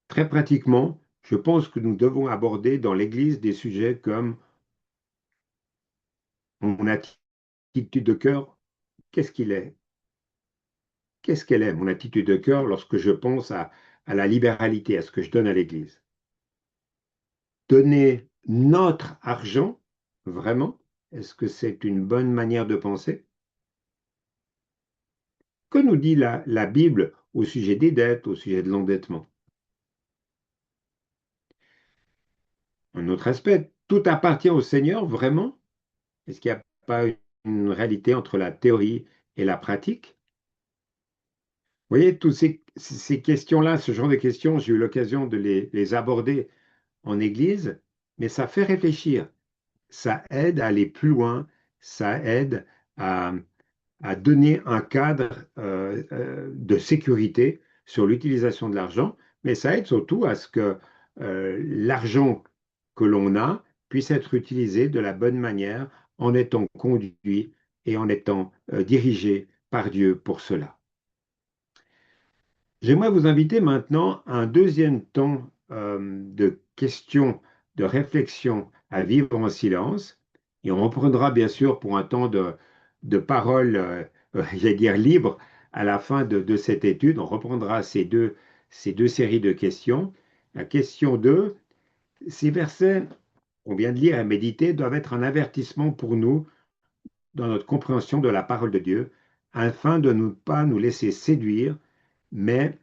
Très pratiquement, je pense que nous devons aborder dans l'Église des sujets comme mon attitude de cœur, qu'est-ce qu'il est? Qu'est-ce qu'elle est, mon attitude de cœur, lorsque je pense à la libéralité, à ce que je donne à l'Église? Donner notre argent, vraiment, est-ce que c'est une bonne manière de penser? Que nous dit la Bible au sujet des dettes, au sujet de l'endettement? Un autre aspect, tout appartient au Seigneur, vraiment? Est-ce qu'il n'y a pas une réalité entre la théorie et la pratique? Vous voyez, toutes ces questions-là, ce genre de questions, j'ai eu l'occasion de les aborder en Église, mais ça fait réfléchir, ça aide à aller plus loin, ça aide à, à donner un cadre de sécurité sur l'utilisation de l'argent, mais ça aide surtout à ce que l'argent que l'on a puisse être utilisé de la bonne manière en étant conduit et en étant dirigé par Dieu pour cela. J'aimerais vous inviter maintenant à un deuxième temps de questions, de réflexion à vivre en silence. Et on reprendra bien sûr pour un temps de parole, j'allais dire libre, à la fin de cette étude. On reprendra ces deux séries de questions. La question 2, ces versets qu'on vient de lire et méditer doivent être un avertissement pour nous dans notre compréhension de la parole de Dieu, afin de ne pas nous laisser séduire, mais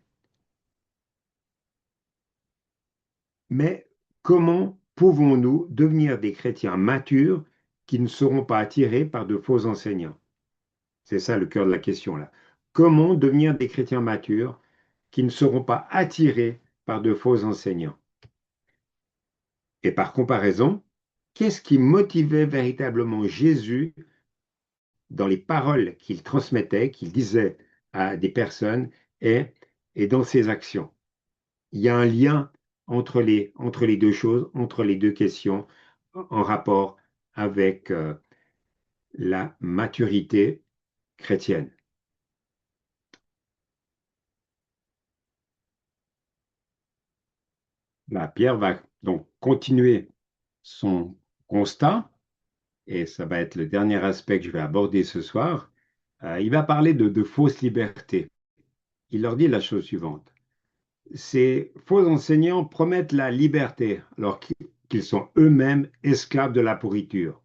Mais comment pouvons-nous devenir des chrétiens matures qui ne seront pas attirés par de faux enseignants? C'est ça le cœur de la question là. Comment devenir des chrétiens matures qui ne seront pas attirés par de faux enseignants? Et par comparaison, qu'est-ce qui motivait véritablement Jésus dans les paroles qu'il transmettait, qu'il disait à des personnes et, et dans ses actions? Il y a un lien entre les deux choses, entre les deux questions, en rapport avec la maturité chrétienne. Pierre va donc continuer son constat, et ça va être le dernier aspect que je vais aborder ce soir. Il va parler de fausses libertés. Il leur dit la chose suivante. Ces faux enseignants promettent la liberté alors qu'ils sont eux-mêmes esclaves de la pourriture,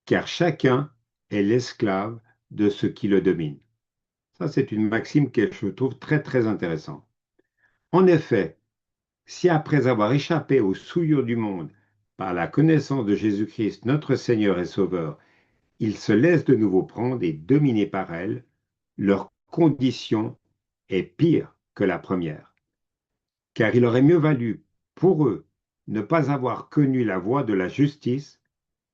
car chacun est l'esclave de ce qui le domine. Ça, c'est une maxime que je trouve très, très intéressante. En effet, si après avoir échappé aux souillures du monde par la connaissance de Jésus-Christ, notre Seigneur et Sauveur, ils se laissent de nouveau prendre et dominer par elles, leur condition est pire que la première. Car il aurait mieux valu pour eux ne pas avoir connu la voie de la justice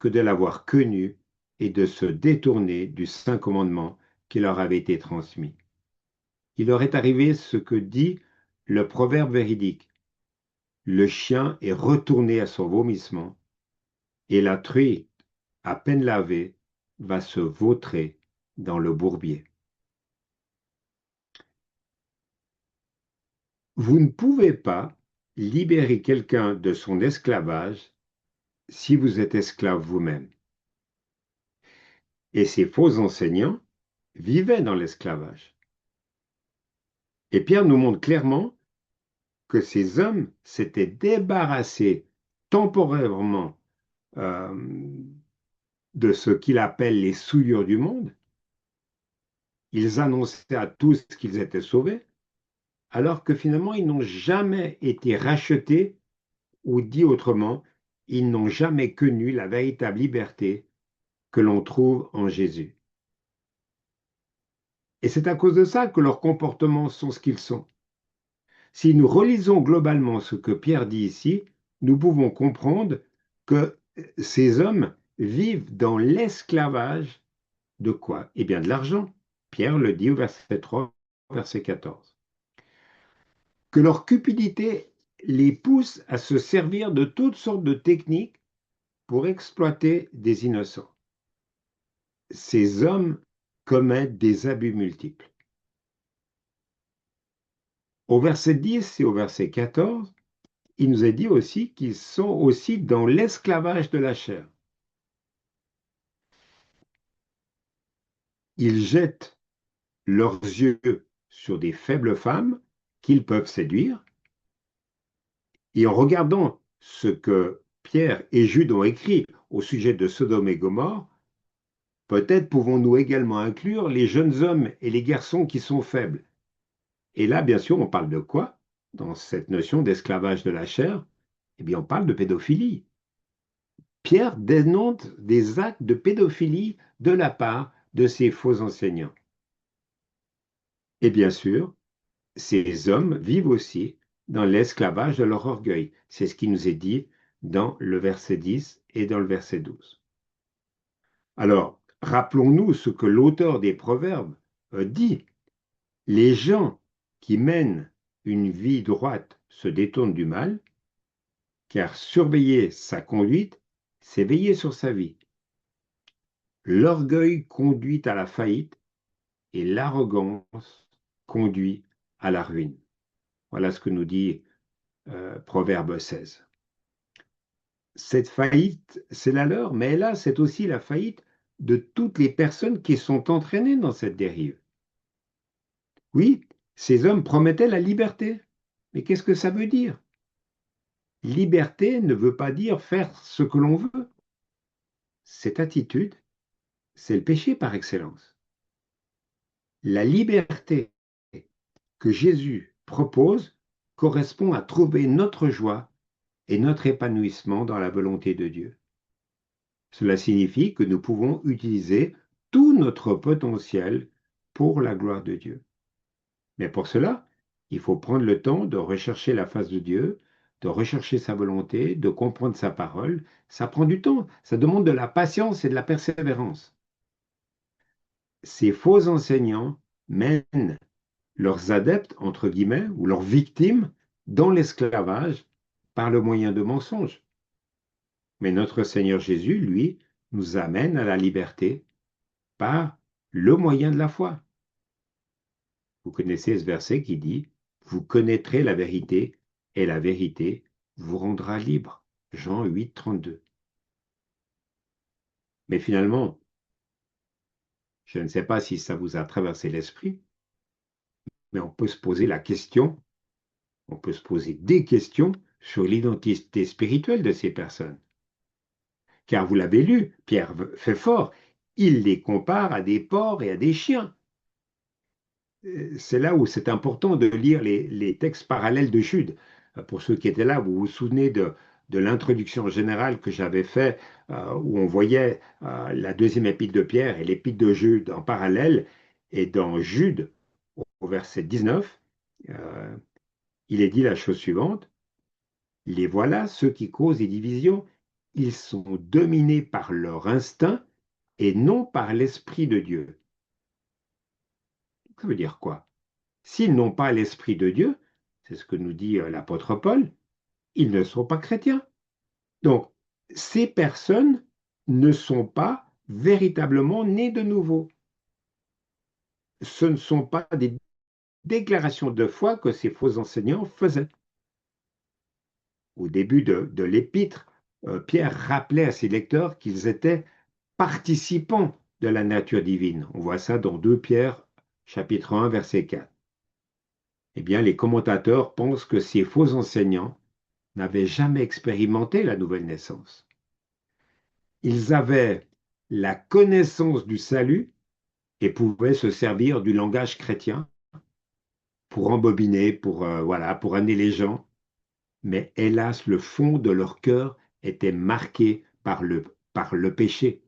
que de l'avoir connue et de se détourner du saint commandement qui leur avait été transmis. Il leur est arrivé ce que dit le proverbe véridique. Le chien est retourné à son vomissement et la truie, à peine lavée, va se vautrer dans le bourbier. Vous ne pouvez pas libérer quelqu'un de son esclavage si vous êtes esclave vous-même. Et ces faux enseignants vivaient dans l'esclavage. Et Pierre nous montre clairement que ces hommes s'étaient débarrassés temporairement euh, de ce qu'il appelle les souillures du monde. Ils annonçaient à tous qu'ils étaient sauvés, alors que finalement, ils n'ont jamais été rachetés, ou dit autrement, ils n'ont jamais connu la véritable liberté que l'on trouve en Jésus. Et c'est à cause de ça que leurs comportements sont ce qu'ils sont. Si nous relisons globalement ce que Pierre dit ici, nous pouvons comprendre que ces hommes vivent dans l'esclavage de quoi? Eh bien, de l'argent. Pierre le dit au verset 3, verset 14. Que leur cupidité les pousse à se servir de toutes sortes de techniques pour exploiter des innocents. Ces hommes commettent des abus multiples. Au verset 10 et au verset 14, il nous est dit aussi qu'ils sont aussi dans l'esclavage de la chair. Ils jettent leurs yeux sur des faibles femmes qu'ils peuvent séduire, et en regardant ce que Pierre et Jude ont écrit au sujet de Sodome et Gomorrhe, peut-être pouvons-nous également inclure les jeunes hommes et les garçons qui sont faibles. Et là, bien sûr, on parle de quoi dans cette notion d'esclavage de la chair? Eh bien, on parle de pédophilie. Pierre dénonce des actes de pédophilie de la part de ces faux enseignants. Et bien sûr, ces hommes vivent aussi dans l'esclavage de leur orgueil. C'est ce qui nous est dit dans le verset 10 et dans le verset 12. Alors, rappelons-nous ce que l'auteur des Proverbes dit. Les gens qui mènent une vie droite se détournent du mal, car surveiller sa conduite, c'est veiller sur sa vie. L'orgueil conduit à la faillite et l'arrogance conduit à la ruine. Voilà ce que nous dit Proverbe 16. Cette faillite, c'est la leur, mais là, c'est aussi la faillite de toutes les personnes qui sont entraînées dans cette dérive. Oui, ces hommes promettaient la liberté. Mais qu'est-ce que ça veut dire? Liberté ne veut pas dire faire ce que l'on veut. Cette attitude, c'est le péché par excellence. La liberté que Jésus propose correspond à trouver notre joie et notre épanouissement dans la volonté de Dieu. Cela signifie que nous pouvons utiliser tout notre potentiel pour la gloire de Dieu. Mais pour cela, il faut prendre le temps de rechercher la face de Dieu, de rechercher sa volonté, de comprendre sa parole. Ça prend du temps, ça demande de la patience et de la persévérance. Ces faux enseignants mènent leurs adeptes, entre guillemets, ou leurs victimes, dans l'esclavage par le moyen de mensonges. Mais notre Seigneur Jésus, lui, nous amène à la liberté par le moyen de la foi. Vous connaissez ce verset qui dit, vous connaîtrez la vérité et la vérité vous rendra libre. Jean 8, 32. Mais finalement, je ne sais pas si ça vous a traversé l'esprit, mais on peut se poser la question, on peut se poser des questions sur l'identité spirituelle de ces personnes. Car vous l'avez lu, Pierre fait fort, il les compare à des porcs et à des chiens. C'est là où c'est important de lire les textes parallèles de Jude. Pour ceux qui étaient là, vous vous souvenez de l'introduction générale que j'avais faite, où on voyait la deuxième épître de Pierre et l'épître de Jude en parallèle. Et dans Jude, au verset 19, il est dit la chose suivante, les voilà, ceux qui causent des divisions, ils sont dominés par leur instinct et non par l'Esprit de Dieu. Ça veut dire quoi? S'ils n'ont pas l'Esprit de Dieu, c'est ce que nous dit l'apôtre Paul, ils ne sont pas chrétiens. Donc, ces personnes ne sont pas véritablement nées de nouveau. Ce ne sont pas des déclarations de foi que ces faux enseignants faisaient. Au début de l'épître Pierre rappelait à ses lecteurs qu'ils étaient participants de la nature divine. On voit ça dans 2 Pierre, chapitre 1, verset 4. Eh bien, les commentateurs pensent que ces faux enseignants n'avaient jamais expérimenté la nouvelle naissance. Ils avaient la connaissance du salut et pouvaient se servir du langage chrétien pour embobiner, voilà, pour amener les gens. Mais hélas, le fond de leur cœur était par le péché.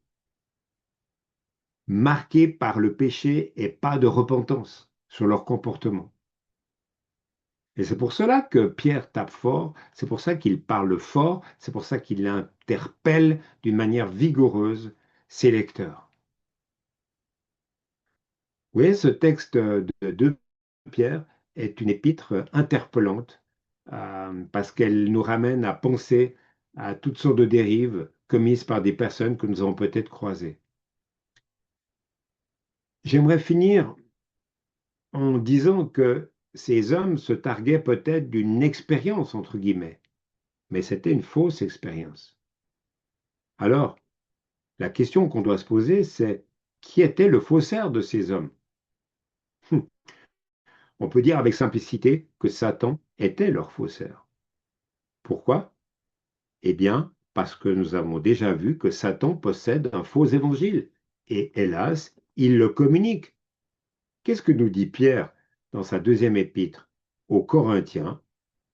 Marqué par le péché et pas de repentance sur leur comportement. Et c'est pour cela que Pierre tape fort, c'est pour ça qu'il parle fort, c'est pour ça qu'il interpelle d'une manière vigoureuse ses lecteurs. Vous voyez, ce texte de 2 Pierre est une épître interpellante parce qu'elle nous ramène à penser à toutes sortes de dérives commises par des personnes que nous avons peut-être croisées. J'aimerais finir en disant que ces hommes se targuaient peut-être d'une expérience, entre guillemets, mais c'était une fausse expérience. Alors, la question qu'on doit se poser, c'est qui était le faussaire de ces hommes? On peut dire avec simplicité que Satan était leur faussaire. Pourquoi? Eh bien, parce que nous avons déjà vu que Satan possède un faux évangile, et hélas, il le communique. Qu'est-ce que nous dit Pierre dans sa 2e épître aux Corinthiens?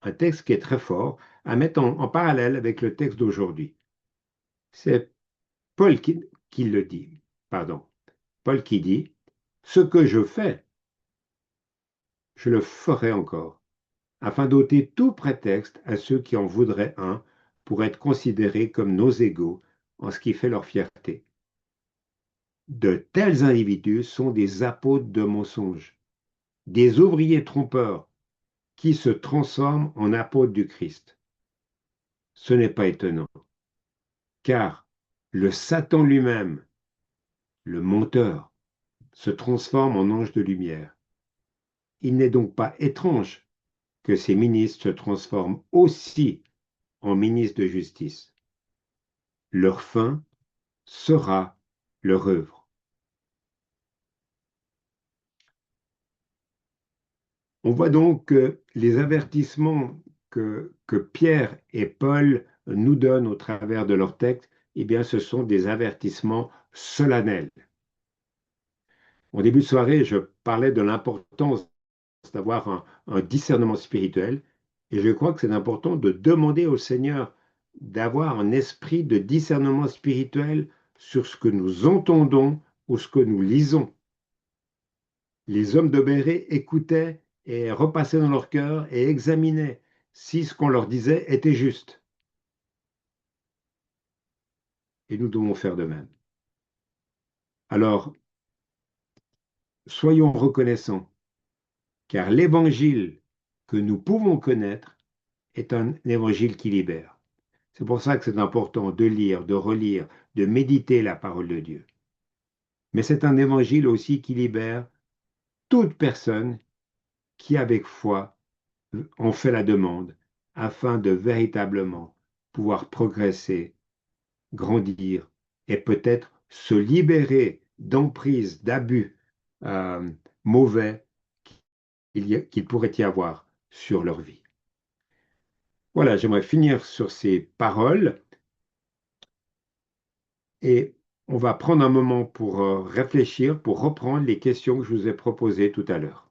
Un texte qui est très fort à mettre en parallèle avec le texte d'aujourd'hui. C'est Paul qui le dit. Pardon. Paul qui dit, ce que je fais, je le ferai encore, afin d'ôter tout prétexte à ceux qui en voudraient un pour être considérés comme nos égaux en ce qui fait leur fierté. De tels individus sont des apôtres de mensonges, des ouvriers trompeurs qui se transforment en apôtres du Christ. Ce n'est pas étonnant, car le Satan lui-même, le menteur, se transforme en ange de lumière. Il n'est donc pas étrange que ces ministres se transforment aussi en ministres de justice. Leur fin sera leur œuvre. On voit donc que les avertissements que Pierre et Paul nous donnent au travers de leur texte, eh bien, ce sont des avertissements solennels. En début de soirée, je parlais de l'importance d'avoir un discernement spirituel, et je crois que c'est important de demander au Seigneur d'avoir un esprit de discernement spirituel sur ce que nous entendons ou ce que nous lisons. Les hommes de Béret écoutaient et repassaient dans leur cœur et examinaient si ce qu'on leur disait était juste. Et nous devons faire de même. Alors, soyons reconnaissants, car l'évangile que nous pouvons connaître est un évangile qui libère. C'est pour ça que c'est important de lire, de relire, de méditer la parole de Dieu. Mais c'est un évangile aussi qui libère toute personne qui, avec foi, en fait la demande afin de véritablement pouvoir progresser, grandir et peut-être se libérer d'emprises, d'abus mauvais qu'il pourrait y avoir sur leur vie. Voilà, j'aimerais finir sur ces paroles et on va prendre un moment pour réfléchir, pour reprendre les questions que je vous ai proposées tout à l'heure.